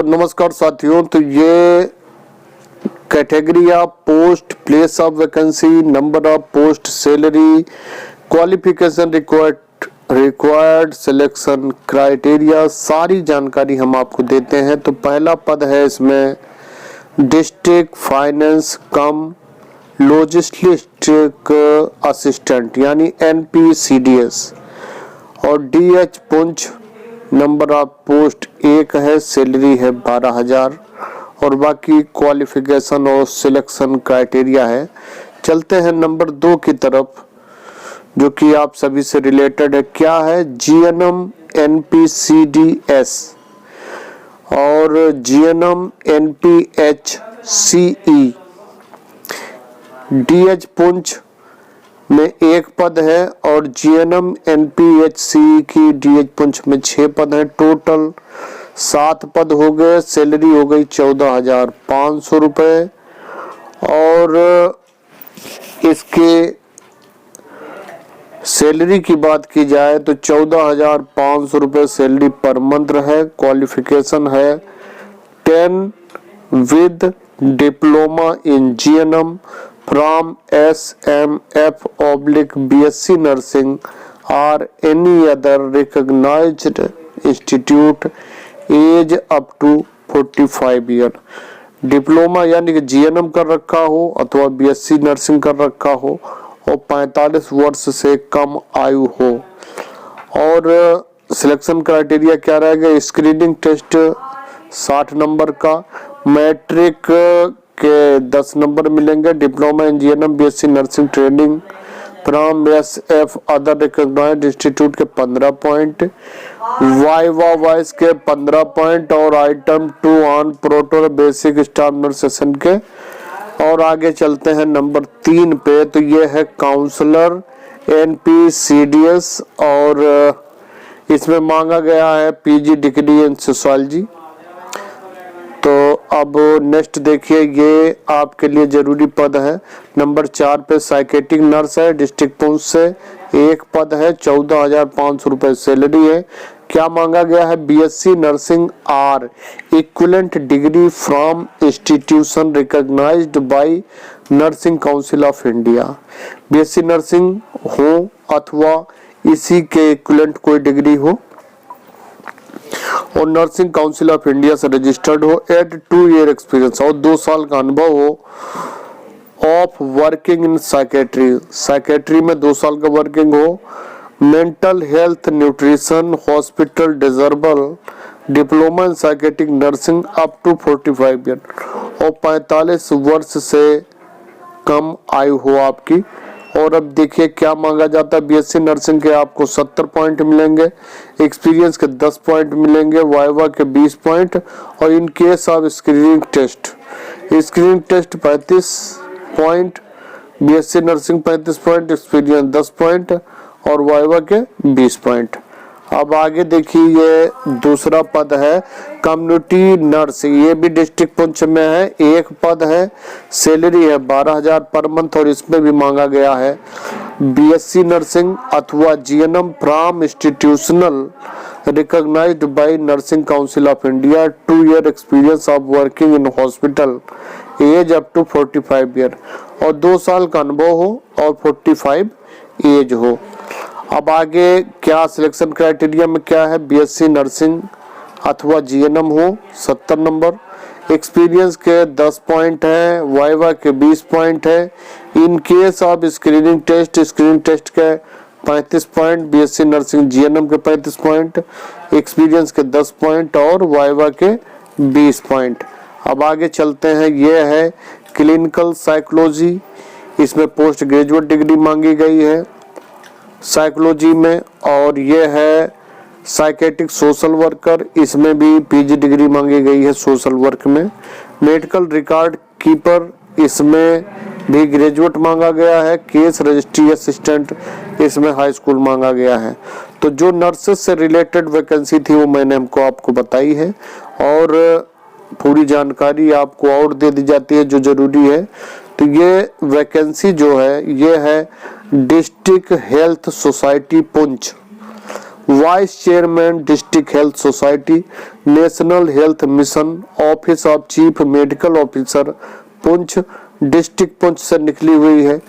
तो नमस्कार साथियों, तो ये category of post, place of vacancy, number of post, salary, qualification required, selection criteria, सारी जानकारी हम आपको देते हैं। तो पहला पद है इसमें डिस्ट्रिक्ट फाइनेंस कम लॉजिस्टिक असिस्टेंट यानी NPCDS और DH Poonch. Number of post 1 है, सैलरी है 12,000 और बाकी क्वालिफिकेशन और सिलेक्शन क्राइटेरिया है। चलते हैं नंबर 2 की तरफ जो कि आप सभी से रिलेटेड है। क्या है? GNM NPCDS और GNM NPHCE। DH पुंछ में 1 पद है और GNM NPHCE की DH पुंछ में 6 पद हैं। टोटल 7 पद हो गए। सैलरी हो गई 14,500 रुपये और इसके सैलरी की बात की जाए तो 14,500 रुपये सैलरी पर मंथ है। क्वालिफिकेशन है 10 with diploma in GNM from SMF/BSc nursing or any other recognized institute, age up to 45 year. Diploma यानी कि GNM कर रखा हो अथवा BSc नर्सिंग कर रखा हो और 45 वर्ष से कम आयु हो। और सिलेक्शन क्राइटेरिया क्या रहेगा? स्क्रीनिंग टेस्ट 60 नंबर का, मैट्रिक के 10 नंबर मिलेंगे। Diploma in GNM BSc nursing training from SF other recognised institute के 15 पॉइंट, वाइवा वाइस के 15 पॉइंट और item 2 on proto basic staff nurse session के। और आगे चलते हैं नंबर 3 पे, तो ये है काउंसलर NPCDS और इसमें मांगा गया है PG डिग्री इन सोशियोलॉजी। तो अब नेक्स्ट देखिए, ये आपके लिए जरूरी पद है। नंबर 4 पे साइकेट्रिक नर्स है, डिस्ट्रिक्ट पुंछ से 1 पद है, 14,500 रुपये सैलरी है। क्या मांगा गया है? BSc nursing or equivalent degree from institution recognised by nursing council of India. BSc nursing हो अथवा इसी के इक्विवेलेंट कोई डिग्री हो और नर्सिंग काउंसिल ऑफ इंडिया से रजिस्टर्ड हो, एट 2 ईयर एक्सपीरियंस और 2 साल का अनुभव हो ऑफ वर्किंग इन साइकेट्री में 2 साल का वर्किंग हो, mental health nutrition hospital desirable, diploma in psychiatric nursing up to 45 year और 45 वर्ष से कम आयु हो आपकी। और अब देखिए क्या मांगा जाता है। BSc नर्सिंग के आपको 70 पॉइंट मिलेंगे, एक्सपीरियंस के 10 पॉइंट मिलेंगे, वाइवा के 20 पॉइंट और in case of screening test 35 point, BSc nursing 35 point, experience 10 point और वाइवा के 20 पॉइंट। अब आगे देखिए, ये दूसरा पद है कम्युनिटी नर्स, ये भी डिस्ट्रिक्ट पुंछ में है, 1 पद है, सैलरी है 12,000 पर मंथ और इसमें भी मांगा गया है BSc नर्सिंग अथवा GNM from institutional recognised by nursing council of India, 2 year experience of working in hospital, age up to 45 year और 2 साल का अनुभव हो और 45 एज हो। अब आगे क्या सिलेक्शन क्राइटेरिया में क्या है? BSc नर्सिंग अथवा GNM हो 70 नंबर, एक्सपीरियंस के 10 पॉइंट है, वाइवा के 20 पॉइंट है, in case of screening test के 35 पॉइंट, BSc नर्सिंग GNM के 35 पॉइंट, एक्सपीरियंस के 10 पॉइंट और वाइवा के 20 पॉइंट। अब आगे चलते हैं, ये है क्लिनिकल साइकोलॉजी, इसमें पोस्ट ग्रेजुएट डिग्री मांगी गई है साइकोलॉजी में और ये है साइकेट्रिक सोशल वर्कर, इसमें भी PG डिग्री मांगी गई है सोशल वर्क में। मेडिकल रिकॉर्ड कीपर, इसमें भी ग्रेजुएट मांगा गया है। केस रजिस्ट्री असिस्टेंट, इसमें हाई स्कूल मांगा गया है। तो जो नर्सेस से रिलेटेड वैकेंसी थी वो मैंने आपको बताई है और पूरी जानकारी आपको और दे दी जाती है जो जरूरी है। तो ये वैकेंसी जो है ये है district health society Poonch vice chairman district health society, national health mission, office of chief medical officer Poonch, district Poonch से निकली हुई है।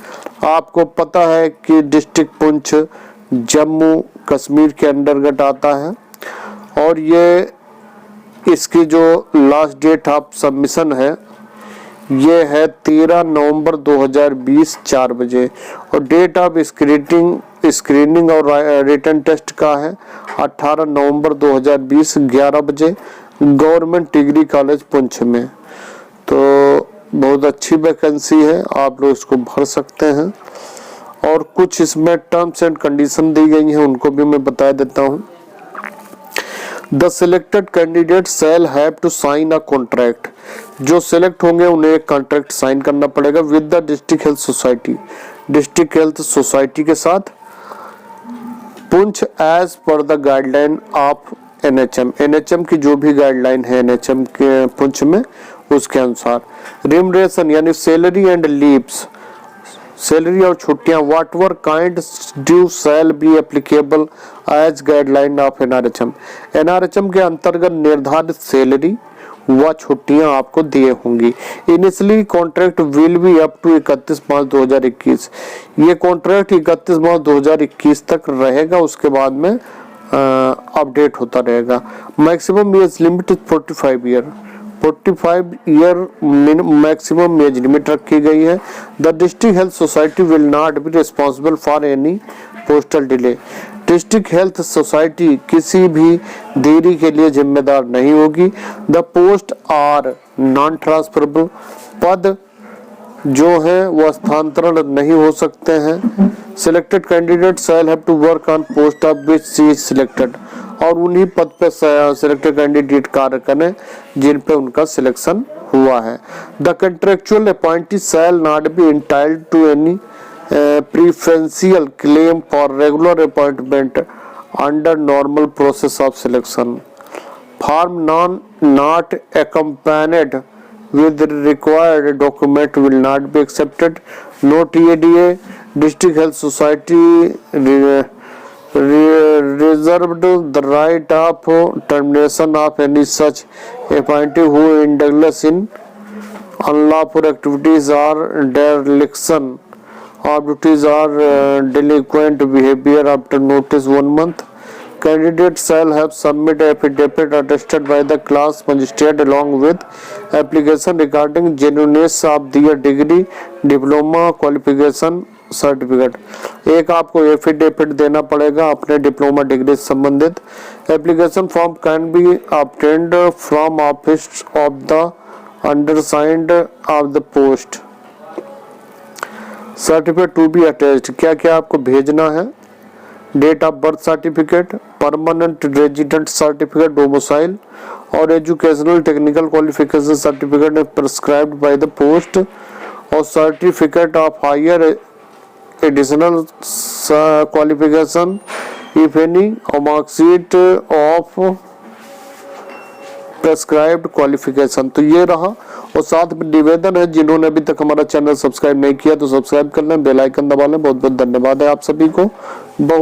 आपको पता है कि डिस्ट्रिक्ट पुंछ जम्मू कश्मीर के अंतर्गत आता है और ये इसकी जो लास्ट डेट ऑफ सबमिशन है ये है 13 नवंबर 2020 4 बजे और डेट ऑफ स्क्रीनिंग और रिटन टेस्ट का है 18 नवंबर 2020 11 बजे गवर्नमेंट डिग्री कॉलेज पुंछ में। तो बहुत अच्छी वैकेंसी है, आप लोग इसको भर सकते हैं और कुछ इसमें टर्म्स एंड कंडीशन दी गई हैं उनको भी मैं बता देता हूं। The selected candidate shall have to sign a contract, जो सिलेक्ट होंगे उन्हें एक कॉन्ट्रैक्ट साइन करना पड़ेगा with the district health society, district health society के साथ, Poonch as per the guideline of NHM, NHM की जो भी गाइडलाइन है एनएचएम के पुंछ में उसके अनुसार। रिमरेशन यानी सैलरी एंड लीव्स, सैलरी और छुट्टियां whatever kind due shall be applicable as guideline of NRHM, NRHM के अंतर्गत निर्धारित सैलरी व छुट्टियां आपको दिए होंगी। Initially contract will be up to 31 March 2021, ये कॉन्ट्रैक्ट 31 मार्च 2021 तक रहेगा, उसके बाद में अपडेट होता रहेगा। Maximum age limit is 45 year, 45 year maximum age limit रखी गई है। The district health society will not be responsible for any postal delay, district health society किसी भी देरी के लिए जिम्मेदार नहीं होगी। The post are non transferable, पद जो है वो स्थानांतरण नहीं हो सकते हैं। Selected candidate shall have to work on post of which she is selected, और उन्हीं पद पे सिलेक्टेड कैंडिडेट कार्य करें जिन पे उनका सिलेक्शन हुआ है। The contractual appointee shall not be entitled to any preferential claim for regular appointment under normal process of selection. Form not accompanied with required document will not be accepted. No TADA, district health society reserved the right of termination of any such appointee who indulges in unlawful activities or dereliction of duties or delinquent behavior after notice 1 month. Candidates shall have submit affidavit attested by the class magistrate along with application regarding genuineness of their degree, diploma, qualification, certificate. एक आपको affidavit देना पड़ेगा अपने diploma degree से संबंधित। Application form can be obtained from office of the undersigned of the post. Certificate to be attached, क्या क्या आपको भेजना है? Date of birth certificate, permanent resident certificate domicile और educational technical qualification certificate prescribed by the post और certificate of higher additional qualification if any और mark sheet of prescribed qualification. तो ये रहा, और साथ में निवेदन है जिन्होंने अभी तक हमारा चैनल सब्सक्राइब नहीं किया तो सब्सक्राइब कर लें, बेल आइकन दबा लें। बहुत बहुत धन्यवाद है आप सभी को। बहुत